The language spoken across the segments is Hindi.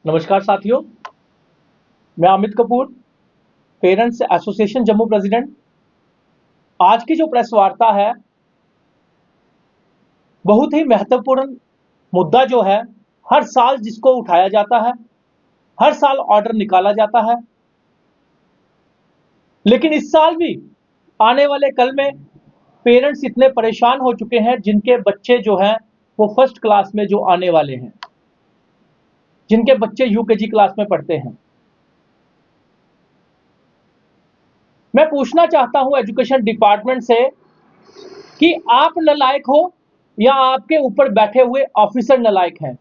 नमस्कार साथियों, मैं Amit Kapoor, parents association Jammu president. आज की जो प्रेस वार्ता है, बहुत ही महत्वपूर्ण मुद्दा जो है, हर साल जिसको उठाया जाता है, हर साल ऑर्डर निकाला जाता है, लेकिन इस साल भी आने वाले कल में पेरेंट्स इतने परेशान हो चुके हैं जिनके बच्चे जो हैं वो फर्स्ट क्लास में जो आने वाले हैं, जिनके बच्चे यूकेजी क्लास में पढ़ते हैं। मैं पूछना चाहता हूं एजुकेशन डिपार्टमेंट से कि आप नालायक हो या आपके ऊपर बैठे हुए ऑफिसर नालायक हैं।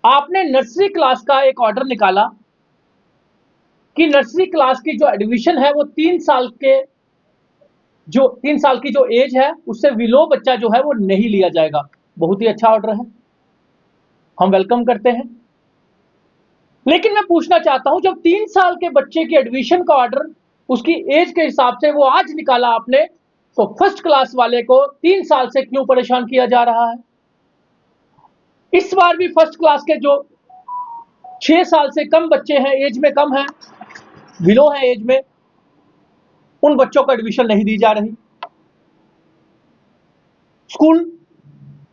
आपने नर्सरी क्लास का एक ऑर्डर निकाला कि नर्सरी क्लास की जो एडमिशन है वो 3 साल की जो एज है उससे बिलो बच्चा जो है वो नहीं लिया जाएगा। बहुत ही अच्छा ऑर्डर है, हम वेलकम करते हैं। लेकिन मैं पूछना चाहता हूं, जब 3 साल के बच्चे की एडमिशन का ऑर्डर उसकी एज के हिसाब से वो आज निकाला आपने, तो फर्स्ट क्लास वाले को 3 साल से क्यों परेशान किया जा रहा है? इस बार भी फर्स्ट क्लास के जो 6 साल से कम बच्चे हैं, एज में कम है, बिलो है एज में, उन बच्चों को एडमिशन नहीं दी जा रही।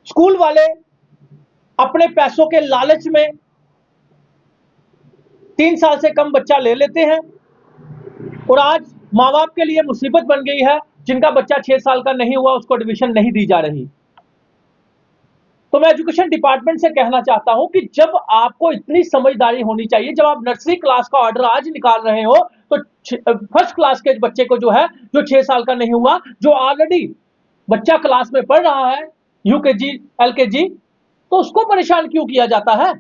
स्कूल वाले अपने पैसों के लालच में 3 साल से कम बच्चा ले लेते हैं और आज माँ बाप के लिए मुसीबत बन गई है। जिनका बच्चा 6 साल का नहीं हुआ उसको एडमिशन नहीं दी जा रही। तो मैं एजुकेशन डिपार्टमेंट से कहना चाहता हूं कि जब आपको इतनी समझदारी होनी चाहिए, जब आप नर्सरी क्लास का ऑर्डर आज निकाल रहे हो, तो फर्स्ट क्लास के बच्चे को जो है, जो 6 साल का नहीं हुआ, जो ऑलरेडी बच्चा क्लास में पढ़ रहा है, यूकेजी एलकेजी, तो उसको परेशान क्यों किया जाता है?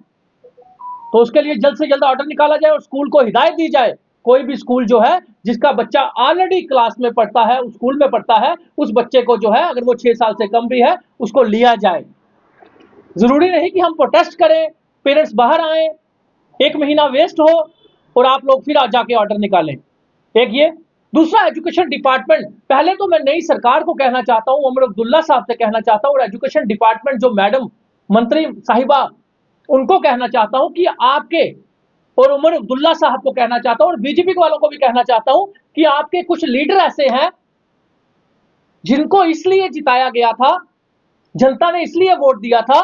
तो उसके लिए जल्द से जल्द ऑर्डर निकाला जाए और स्कूल को हिदायत दी जाए, कोई भी स्कूल जो है जिसका बच्चा ऑलरेडी क्लास में पढ़ता है, उस स्कूल में पढ़ता है, उस बच्चे को जो है, अगर वो 6 साल से कम भी है, उसको लिया जाए। जरूरी नहीं कि हम प्रोटेस्ट करें, पेरेंट्स बाहर आए, 1 महीना वेस्ट हो और आप लोग फिर आज जाके ऑर्डर निकालें। एक ये। दूसरा, एजुकेशन डिपार्टमेंट, पहले तो मैं नई सरकार को कहना चाहता हूं, उमर अब्दुल्ला साहब से कहना चाहता हूं, और एजुकेशन डिपार्टमेंट जो मैडम मंत्री साहिबा, उनको कहना चाहता हूं कि आपके, और उमर अब्दुल्ला साहब को कहना चाहता हूं और बीजेपी वालों को भी कहना चाहता हूं कि आपके कुछ लीडर ऐसे हैं जिनको इसलिए जिताया गया था, जनता ने इसलिए वोट दिया था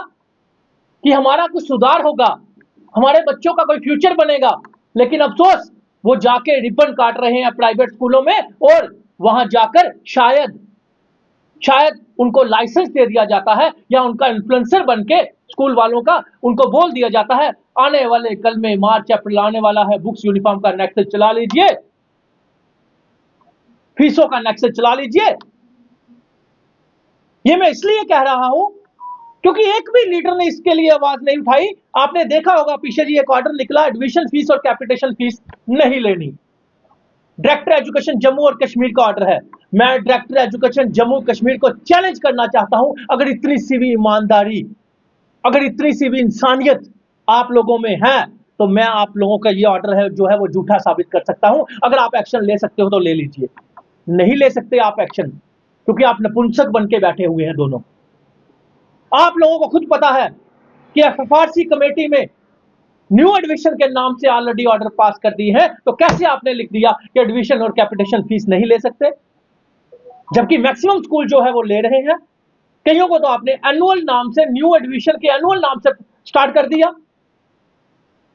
कि हमारा कुछ सुधार होगा, हमारे बच्चों का कोई फ्यूचर बनेगा, लेकिन अफसोस वो जाके रिबन काट रहे हैं प्राइवेट स्कूलों में, और वहां जाकर शायद उनको लाइसेंस दे दिया जाता है या उनका इन्फ्लुएंसर बनके स्कूल वालों का उनको बोल दिया जाता है, आने वाले कल में मार्च अप्रैल आने वाला है, बुक्स यूनिफॉर्म का नेक्सस चला लीजिए, फीसों का नेक्सस चला लीजिए। ये मैं इसलिए कह रहा हूं क्योंकि एक भी लीडर ने इसके लिए आवाज नहीं उठाई। आपने देखा होगा पीछे जी एक ऑर्डर निकला, एडमिशन फीस और कैपिटेशन फीस नहीं लेनी। डायरेक्टर एजुकेशन जम्मू और कश्मीर का ऑर्डर है। मैं डायरेक्टर एजुकेशन जम्मू कश्मीर को चैलेंज करना चाहता हूं, अगर इतनी सी भी ईमानदारी, अगर इतनी सी भी इंसानियत आप लोगों में है, तो मैं आप लोगों का ये ऑर्डर है जो है वो झूठा साबित कर सकता हूं। अगर आप एक्शन ले सकते हो तो ले लीजिए, नहीं ले सकते आप एक्शन, क्योंकि आप नपुंसक बन के बैठे हुए हैं दोनों। आप लोगों को खुद पता है कि एफएफआरसी कमेटी में न्यू एडमिशन के नाम से ऑलरेडी ऑर्डर पास कर दी है, तो कैसे आपने लिख दिया कि एडमिशन और कैपिटेशन फीस नहीं ले सकते, जबकि मैक्सिमम स्कूल जो है वो ले रहे हैं। कईयों को तो आपने एनुअल नाम से, न्यू एडमिशन के एनुअल नाम से स्टार्ट कर दिया।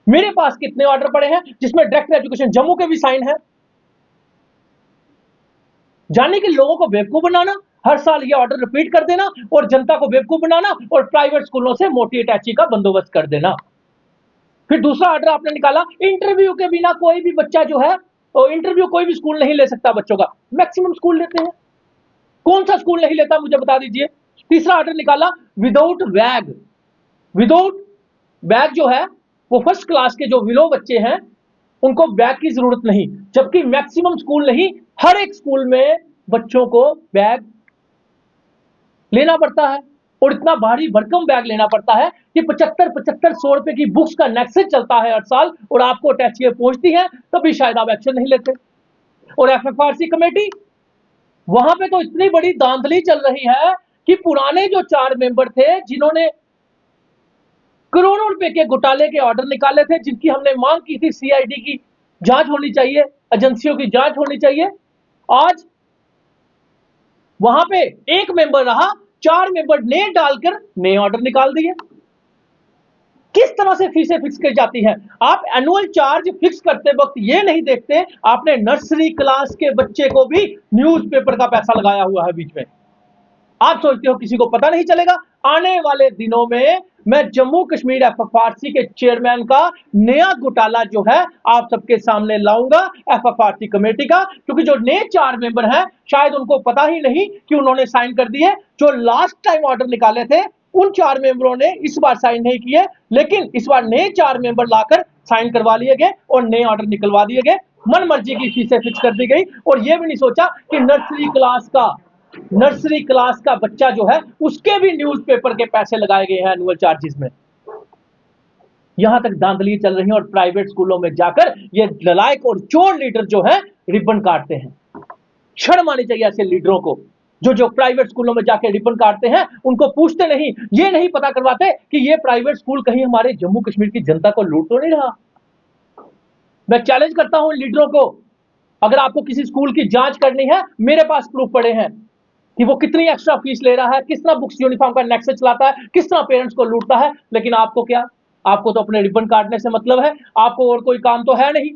मेरे पास कितने ऑर्डर पड़े हैं जिसमें डायरेक्टर एजुकेशन जम्मू के भी साइन है। जाने के लोगों को बेवकूफ बनाना, हर साल ये ऑर्डर रिपीट कर देना और जनता को बेवकूफ बनाना और प्राइवेट स्कूलों से मोटी अटैची का बंदोबस्त कर देना। फिर दूसरा ऑर्डर आपने निकाला, इंटरव्यू के बिना कोई भी बच्चा जो है, और इंटरव्यू कोई भी स्कूल नहीं ले सकता बच्चों का, मैक्सिमम स्कूल लेते हैं। कौन सा स्कूल नहीं लेता मुझे बता दीजिए। तीसरा ऑर्डर निकाला, विदाउट बैग जो है वो फर्स्ट क्लास के जो विलो बच्चे हैं उनको बैग की जरूरत नहीं, जबकि मैक्सिमम स्कूल नहीं, हर एक स्कूल में बच्चों को बैग लेना पड़ता है, और इतना भारी भरकम बैग लेना पड़ता है कि 75-100 रुपए की बुक्स का नेक्सस चलता है हर साल, और आपको अटैचियां पहुंचती हैं तभी शायद आप एक्शन नहीं लेते। और एफएफआरसी कमेटी, वहां पे तो इतनी बड़ी धांधली चल रही है कि पुराने जो 4 मेंबर थे जिन्होंने करोड़ों रुपए के घोटाले के ऑर्डर निकाले थे, जिनकी हमने मांग की थी सीआईडी की जांच होनी चाहिए, एजेंसियों की जांच होनी चाहिए। आज वहां पे एक मेंबर रहा, 4 मेंबर ने डालकर नए ऑर्डर निकाल दिए। किस तरह से फीसें फिक्स की जाती हैं? आप एनुअल चार्ज फिक्स करते वक्त ये नहीं देखते आपने नर्सरी क्लास के बच्चे को भी न्यूज़पेपर का पैसा लगाया हुआ है बीच में। आप सोचते हो किसी को पता नहीं चलेगा? आने वाले दिनों में मैं जम्मू कश्मीर एफएफआरसी के चेयरमैन का नया घोटाला जो है आप सबके सामने लाऊंगा, एफएफआरसी कमेटी का, क्योंकि जो नए 4 मेंबर हैं शायद उनको पता ही नहीं कि उन्होंने साइन कर दिए। जो लास्ट टाइम ऑर्डर निकाले थे उन 4 मेंबरों ने इस बार साइन नहीं किए, लेकिन इस बार नए 4 मेंबर लाकर साइन करवा लिए गए और नए ऑर्डर निकलवा दिए गए। मन मर्जी की फीसें फिक्स कर दी गई और यह भी नहीं सोचा कि नर्सरी क्लास का बच्चा जो है उसके भी न्यूज़पेपर के पैसे लगाए गए हैं एनुअल चार्जेस में। यहां तक धांधली चल रही है और प्राइवेट स्कूलों में जाकर ये नालायक और चोर लीडर जो है रिबन काटते हैं। शर्म आनी चाहिए ऐसे लीडरों को, जो प्राइवेट स्कूलों में जाके रिबन काटते हैं। उनको पूछते नहीं, ये नहीं पता करवाते कि ये प्राइवेट स्कूल कहीं हमारे जम्मू कश्मीर की जनता को लूट तो नहीं रहा। मैं चैलेंज करता हूं लीडरों को, अगर आपको किसी स्कूल की जांच करनी है, मेरे पास प्रूफ पड़े हैं कि वो कितनी एक्स्ट्रा फीस ले रहा है, किस तरह बुक्स यूनिफॉर्म का नेक्सस चलाता है, किस तरह पेरेंट्स को लूटता है। लेकिन आपको क्या, आपको तो अपने रिबन काटने से मतलब है, आपको और कोई काम तो है नहीं।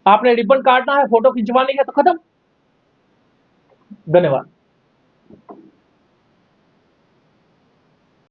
आपने रिबन काटना है, फोटो खिंचवानी है तो खत्म। धन्यवाद।